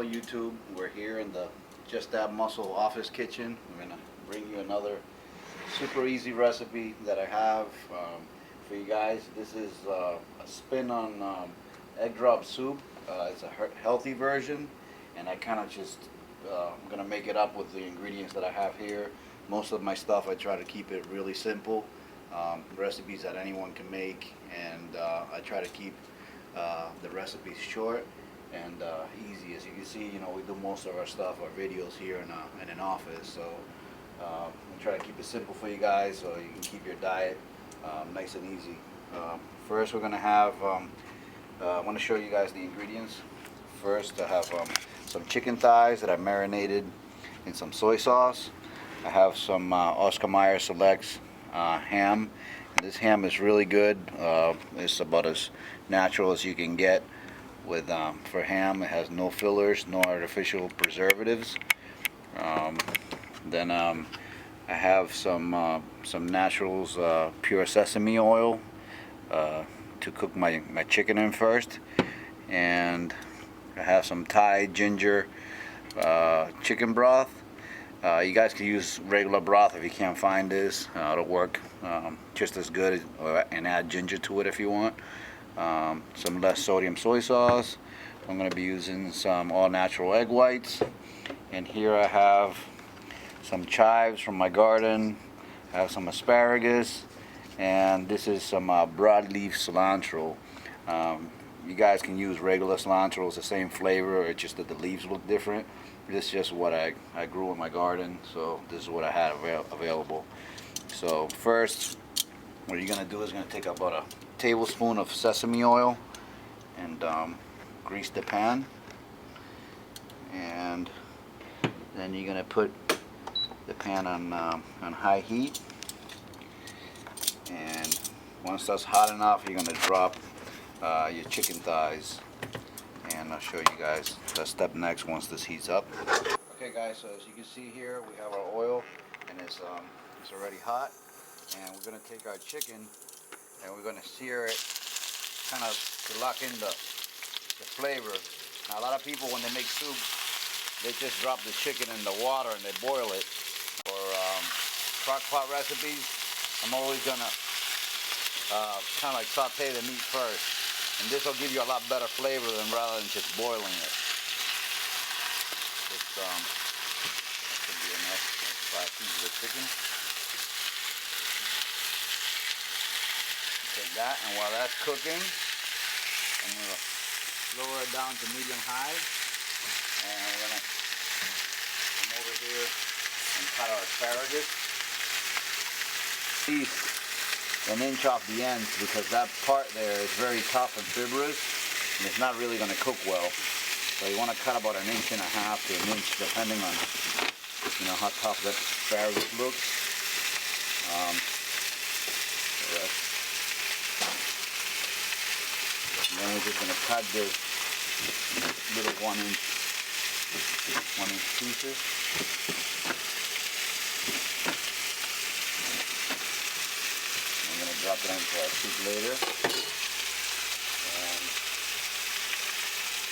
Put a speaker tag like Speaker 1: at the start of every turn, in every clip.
Speaker 1: YouTube. We're here in the Just That Muscle office kitchen. We're gonna bring you another super easy recipe that I have for you guys. This is a spin on egg drop soup. It's a healthy version, and I kind of just I'm gonna make it up with the ingredients that I have here. Most of my stuff I try to keep it really simple, recipes that anyone can make, and I try to keep the recipes short and easy. As you can see, you know, we do most of our stuff, our videos here in an office, so we try to keep it simple for you guys so you can keep your diet nice and easy. First we're gonna have I want to show you guys the ingredients. First I have some chicken thighs that I marinated in some soy sauce. I have some Oscar Mayer Selects ham. And this ham is really good. It's about as natural as you can get with for ham. It has no fillers, no artificial preservatives. Then I have some Naturals pure sesame oil to cook my chicken in first, and I have some Thai ginger chicken broth. You guys can use regular broth if you can't find this. It'll work just as good, and add ginger to it if you want. Some less sodium soy sauce. I'm going to be using some all-natural egg whites. And here I have some chives from my garden. I have some asparagus. And this is some broadleaf cilantro. You guys can use regular cilantro. It's the same flavor. It's just that the leaves look different. This is just what I grew in my garden, so this is what I had available. So first, what you're going to do is going to take about a tablespoon of sesame oil and grease the pan. And then you're going to put the pan on high heat. And once that's hot enough, you're going to drop your chicken thighs. And I'll show you guys the step next once this heats up. Okay guys, so as you can see here, we have our oil, and it's already hot. And we're going to take our chicken and we're going to sear it, kind of to lock in the flavor. Now a lot of people, when they make soup, they just drop the chicken in the water and they boil it. For crock pot recipes, I'm always going to kind of like saute the meat first. And this will give you a lot better flavor than rather than just boiling it. It's should be enough, like 5 pieces of chicken. Take that, and while that's cooking, I'm gonna lower it down to medium high, and we're gonna come over here and cut our asparagus. An inch off the ends, because that part there is very tough and fibrous, and it's not really going to cook well. So you want to cut about 1.5 inches to an inch, depending on, you know, how tough that asparagus looks. And then we're just going to cut this little 1-inch pieces. Drop it into our soup later. And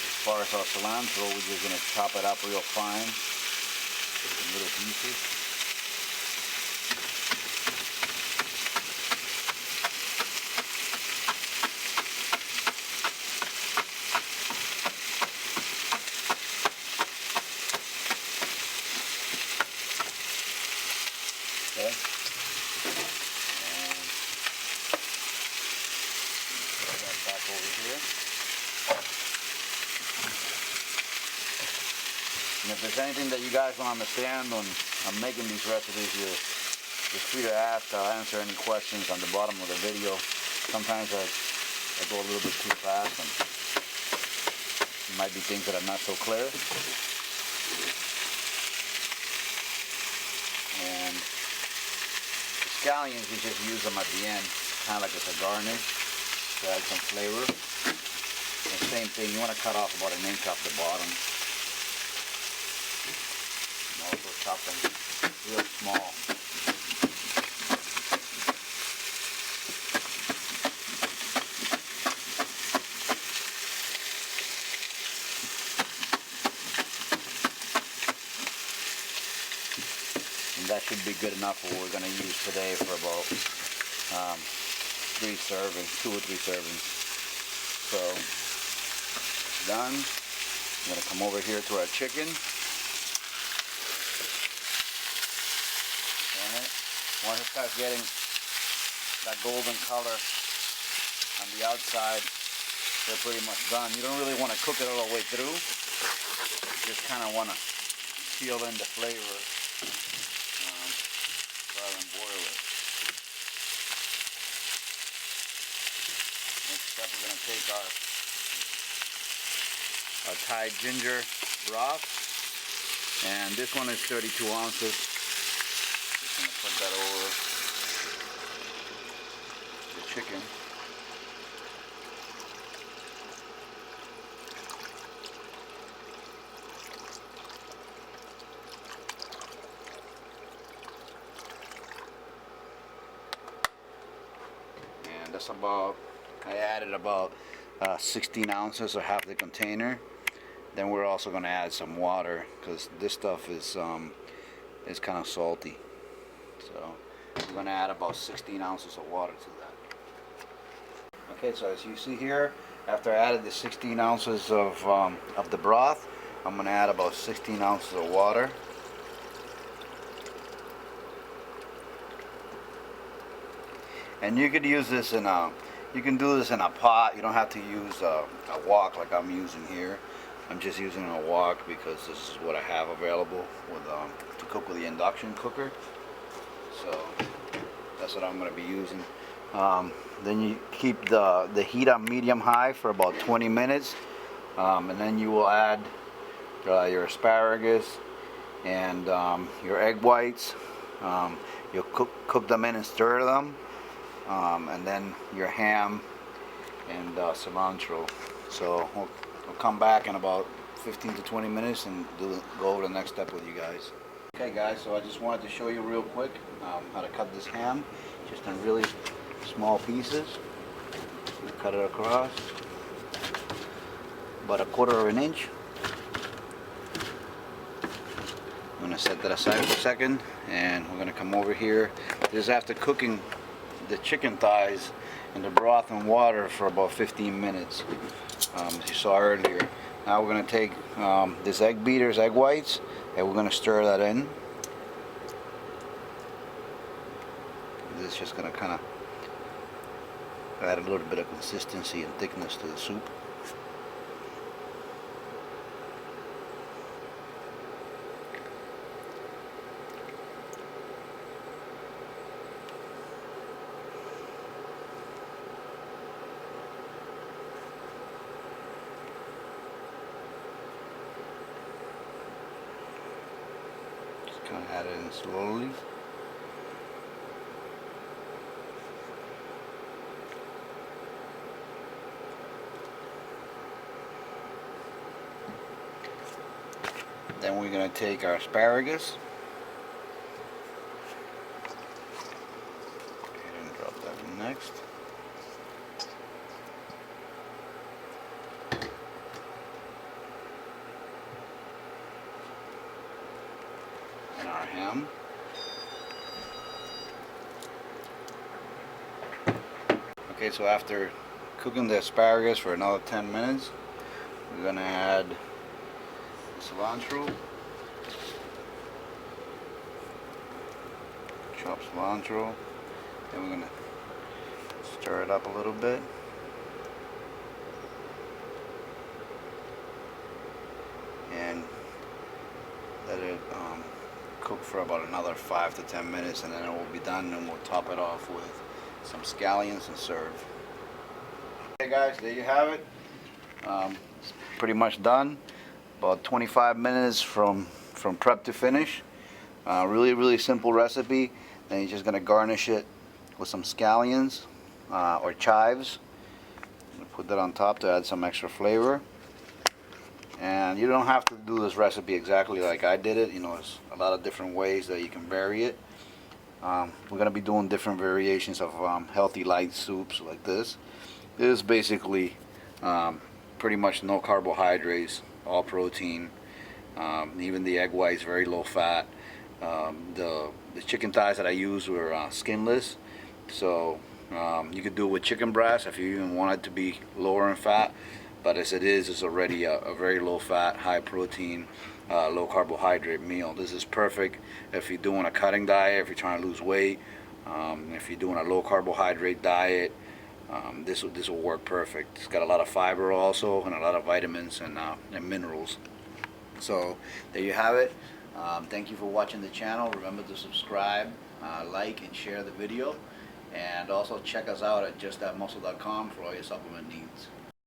Speaker 1: as far as our cilantro, we're just going to chop it up real fine in little pieces. Okay. And if there's anything that you guys don't understand when I'm making these recipes, you're free to ask. I'll answer any questions on the bottom of the video. Sometimes I go a little bit too fast, and there might be things that are not so clear. And the scallions, you just use them at the end, kind of like as a garnish to add some flavor. And same thing, you want to cut off about 1 inch off the bottom. Also chop them real small. And that should be good enough for what we're going to use today for about 3 servings, 2 or 3 servings. So, done. I'm going to come over here to our chicken. Alright. Once it starts getting that golden color on the outside, they're pretty much done. You don't really want to cook it all the way through. You just kind of want to seal in the flavor rather than boil it. Next step, we're going to take our Thai ginger broth, and this one is 32 ounces. Just going to put that over the chicken. That's about, I added about 16 ounces or half the container. Then we're also going to add some water because this stuff is kind of salty. So we're going to add about 16 ounces of water to that. Okay, so as you see here, after I added the 16 ounces of the broth, I'm going to add about 16 ounces of water. And you could use this in you can do this in a pot. You don't have to use a wok like I'm using here. I'm just using a wok because this is what I have available with to cook with the induction cooker. So that's what I'm going to be using. Then you keep the heat on medium high for about 20 minutes, and then you will add your asparagus and your egg whites. You'll cook them in and stir them. And then your ham and cilantro. So we'll come back in about 15 to 20 minutes and go over the next step with you guys. Okay guys, so I just wanted to show you real quick how to cut this ham, just in really small pieces. Cut it across about 1/4 of an inch. I'm going to set that aside for a second, and we're going to come over here. This is after cooking the chicken thighs in the broth and water for about 15 minutes, as you saw earlier. Now we're going to take this egg beater's egg whites, and we're going to stir that in. This is just going to kind of add a little bit of consistency and thickness to the soup. Kind of add it in slowly. Then we're going to take our asparagus and drop that in next. Our ham. Okay, so after cooking the asparagus for another 10 minutes, we're going to add cilantro, chopped cilantro, then we're going to stir it up a little bit. And let it cook for about another 5 to 10 minutes, and then it will be done, and we'll top it off with some scallions and serve. Okay guys, there you have it. It's pretty much done. About 25 minutes from prep to finish. Really simple recipe. Then you're just going to garnish it with some scallions or chives. Put that on top to add some extra flavor. And you don't have to do this recipe exactly like I did it. You know, there's a lot of different ways that you can vary it. We're going to be doing different variations of healthy light soups like this. This is basically pretty much no carbohydrates, all protein. Even the egg whites, very low fat. The chicken thighs that I used were skinless, so you could do it with chicken breast if you even want it to be lower in fat. But as it is, it's already a very low fat, high protein, low carbohydrate meal. This is perfect if you're doing a cutting diet, if you're trying to lose weight, if you're doing a low carbohydrate diet. This will work perfect. It's got a lot of fiber also, and a lot of vitamins and minerals. So there you have it. Thank you for watching the channel. Remember to subscribe, like, and share the video. And also check us out at justthatmuscle.com for all your supplement needs.